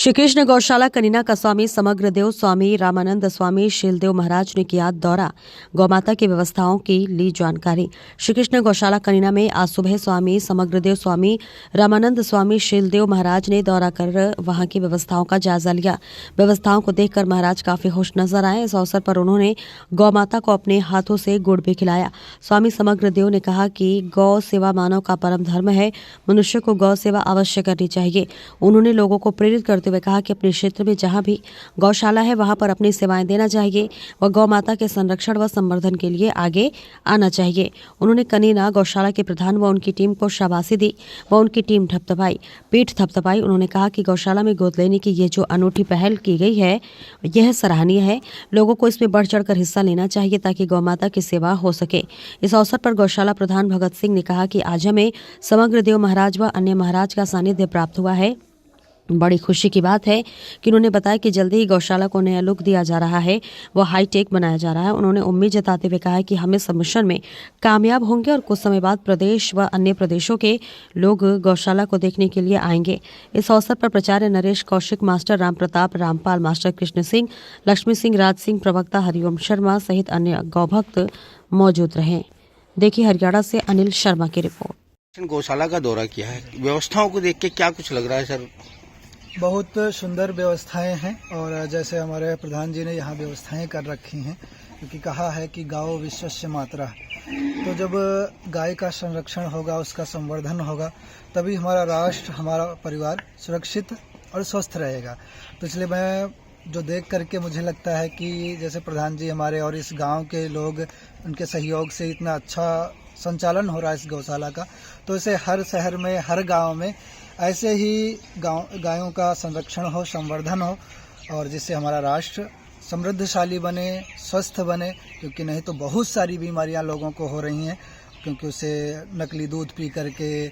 श्री कृष्ण गौशाला कनीना का स्वामी समग्र देव स्वामी रामानंद स्वामी शीलदेव महाराज ने किया दौरा, गौमाता की व्यवस्थाओं की ली जानकारी। श्री कृष्ण गौशाला कनीना में आज सुबह स्वामी समग्र देव स्वामी रामानंद स्वामी शीलदेव महाराज ने दौरा कर वहां की व्यवस्थाओं का जायजा लिया। व्यवस्थाओं को देखकर महाराज काफी खुश नजर आए। इस अवसर पर उन्होंने गौमाता को अपने हाथों से गुड़ भी खिलाया। स्वामी समग्र देव ने कहा कि गौ सेवा मानव का परम धर्म है, मनुष्य को गौ सेवा अवश्य करनी चाहिए। उन्होंने लोगों को प्रेरित करते हुए कहा कि अपने क्षेत्र में जहां भी गौशाला है वहां पर अपनी सेवाएं देना चाहिए व गौ माता के संरक्षण व संवर्धन के लिए आगे आना चाहिए। उन्होंने कनीना गौशाला के प्रधान व उनकी टीम को शाबाशी दी व उनकी टीम पीठ थपथपाई। उन्होंने कहा कि गौशाला में गोद लेने की ये जो अनूठी पहल की गई है यह सराहनीय है। लोगों को इसमें बढ़ चढ़कर हिस्सा लेना चाहिए ताकि गौ माता की सेवा हो सके। इस अवसर पर गौशाला प्रधान भगत सिंह ने कहा कि आज हमें समग्र देव महाराज व अन्य महाराज का सानिध्य प्राप्त हुआ है। बड़ी खुशी की बात है कि उन्होंने बताया कि जल्दी ही गौशाला को नया लुक दिया जा रहा है, वह हाईटेक बनाया जा रहा है। उन्होंने उम्मीद जताते हुए कहा है कि हम इस मिशन में कामयाब होंगे और कुछ समय बाद प्रदेश व अन्य प्रदेशों के लोग गौशाला को देखने के लिए आएंगे। इस अवसर पर प्राचार्य नरेश कौशिक, मास्टर राम प्रताप, रामपाल, मास्टर कृष्ण सिंह, लक्ष्मी सिंह, राज सिंह, प्रवक्ता हरिओम शर्मा सहित अन्य गौभक्त मौजूद रहे। देखिए हरियाणा से अनिल शर्मा की रिपोर्ट। गौशाला का दौरा किया है, व्यवस्थाओं को देख के क्या कुछ लग रहा है सर? बहुत सुंदर व्यवस्थाएं हैं और जैसे हमारे प्रधान जी ने यहाँ व्यवस्थाएं कर रखी हैं, क्योंकि कहा है कि गाओ विश्वस्य मातरा। तो जब गाय का संरक्षण होगा, उसका संवर्धन होगा, तभी हमारा राष्ट्र, हमारा परिवार सुरक्षित और स्वस्थ रहेगा। तो इसलिए मैं जो देख करके मुझे लगता है कि जैसे प्रधान जी हमारे और इस गांव के लोग, उनके सहयोग से इतना अच्छा संचालन हो रहा है इस गौशाला का, तो इसे हर शहर में, हर गाँव में ऐसे ही गायों का संरक्षण हो, संवर्धन हो, और जिससे हमारा राष्ट्र समृद्धशाली बने, स्वस्थ बने। क्योंकि नहीं तो बहुत सारी बीमारियां लोगों को हो रही हैं, क्योंकि उसे नकली दूध पी करके,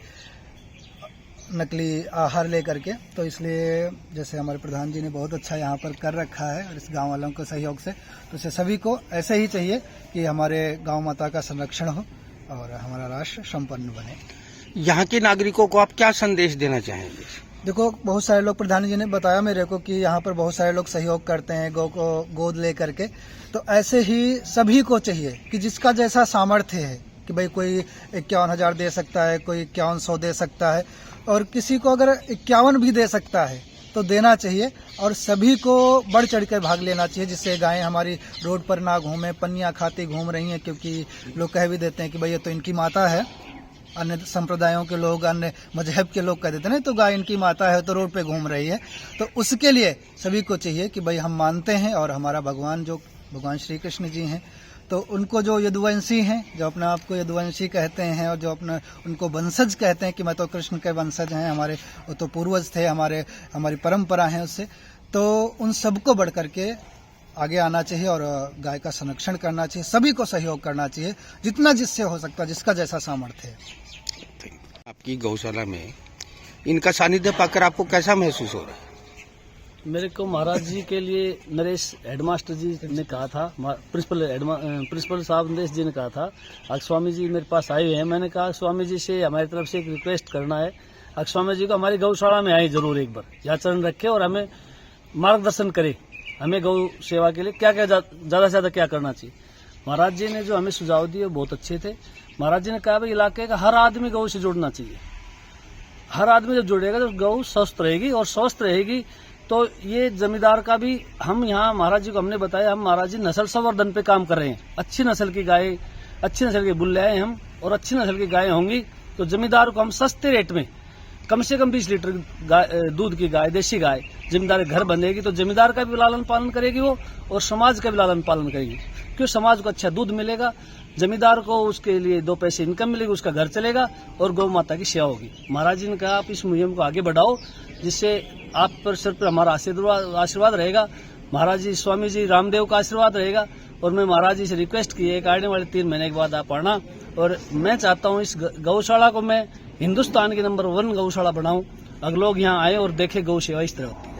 नकली आहार ले करके। तो इसलिए जैसे हमारे प्रधान जी ने बहुत अच्छा यहाँ पर कर रखा है और इस गाँव वालों के सहयोग से, तो इसे सभी को ऐसे ही चाहिए कि हमारे गाँव माता का संरक्षण हो और हमारा राष्ट्र संपन्न बने। यहाँ के नागरिकों को आप क्या संदेश देना चाहेंगे? देखो, बहुत सारे लोग, प्रधान जी ने बताया मेरे को कि यहाँ पर बहुत सारे लोग सहयोग करते हैं गौ को गोद ले करके। तो ऐसे ही सभी को चाहिए कि जिसका जैसा सामर्थ्य है, कि भाई कोई 51,000 दे सकता है, कोई 5100 दे सकता है, और किसी को अगर 51 भी दे सकता है तो देना चाहिए। और सभी को बढ़ चढ़ कर भाग लेना चाहिए, जिससे गायें हमारी रोड पर ना घूमें, पन्नियाँ खाती घूम रही हैं। क्योंकि लोग कह भी देते हैं कि भाई ये तो इनकी माता है, अन्य संप्रदायों के लोग, अन्य मजहब के लोग कह देते हैं तो गाय इनकी माता है, तो रोड पे घूम रही है। तो उसके लिए सभी को चाहिए कि भाई हम मानते हैं, और हमारा भगवान जो भगवान श्री कृष्ण जी हैं, तो उनको जो यदुवंशी हैं, जो अपने आप को यदुवंशी कहते हैं और जो अपना उनको वंशज कहते हैं कि मैं तो कृष्ण के वंशज हैं, हमारे वो तो पूर्वज थे, हमारी परंपरा है उससे, तो उन सबको बढ़ करके आगे आना चाहिए और गाय का संरक्षण करना चाहिए। सभी को सहयोग करना चाहिए, जितना जिससे हो सकता है, जिसका जैसा सामर्थ्य है। आपकी गौशाला में इनका सानिध्य पाकर आपको कैसा महसूस हो रहा है? मेरे को महाराज जी के लिए नरेश हेडमास्टर जी ने कहा था, प्रिंसिपल साहब नरेश जी ने कहा था, आज स्वामी जी मेरे पास आए हुए हैं। मैंने कहा स्वामी जी से हमारी तरफ से एक रिक्वेस्ट करना है, आज स्वामी जी को हमारी गौशाला में आए जरूर एक बार, यहाँ चरण रखे और हमें मार्गदर्शन करे, हमें गौ सेवा के लिए क्या क्या ज्यादा से ज्यादा क्या करना चाहिए। महाराज जी ने जो हमें सुझाव दिए बहुत अच्छे थे। महाराज जी ने कहा भाई इलाके का हर आदमी गौ से जुड़ना चाहिए। हर आदमी जब जुड़ेगा तो गौ स्वस्थ रहेगी, और स्वस्थ रहेगी तो ये जमींदार का भी, हम यहाँ महाराज जी को हमने बताया, हम महाराज जी नस्ल संवर्धन पे काम कर रहे हैं। अच्छी नस्ल की गाय, अच्छी नस्ल के बुल्ले आए हम, और अच्छी नस्ल की गायें होंगी तो जमींदार को हम सस्ते रेट में कम से कम 20 लीटर दूध की गाय, देशी गाय जमींदार घर बंधेगी तो जमींदार का भी लालन पालन करेगी वो, और समाज का भी लालन पालन करेगी। क्यों? समाज को अच्छा दूध मिलेगा, जमींदार को उसके लिए 2 पैसे इनकम मिलेगी, उसका घर चलेगा और गौ माता की सेवा होगी। महाराज जी ने कहा आप इस मुहिम को आगे बढ़ाओ, जिससे आप पर सिर पर हमारा आशीर्वाद रहेगा, महाराज जी स्वामी जी रामदेव का आशीर्वाद रहेगा। और मैं महाराज जी से रिक्वेस्ट की है कि आने वाले 3 महीने के बाद आप आना, और मैं चाहता हूँ इस गौशाला को मैं हिंदुस्तान की नंबर 1 गौशाला बनाऊं, अगर लोग यहाँ आए और देखे गौ सेवा इस तरह होती है।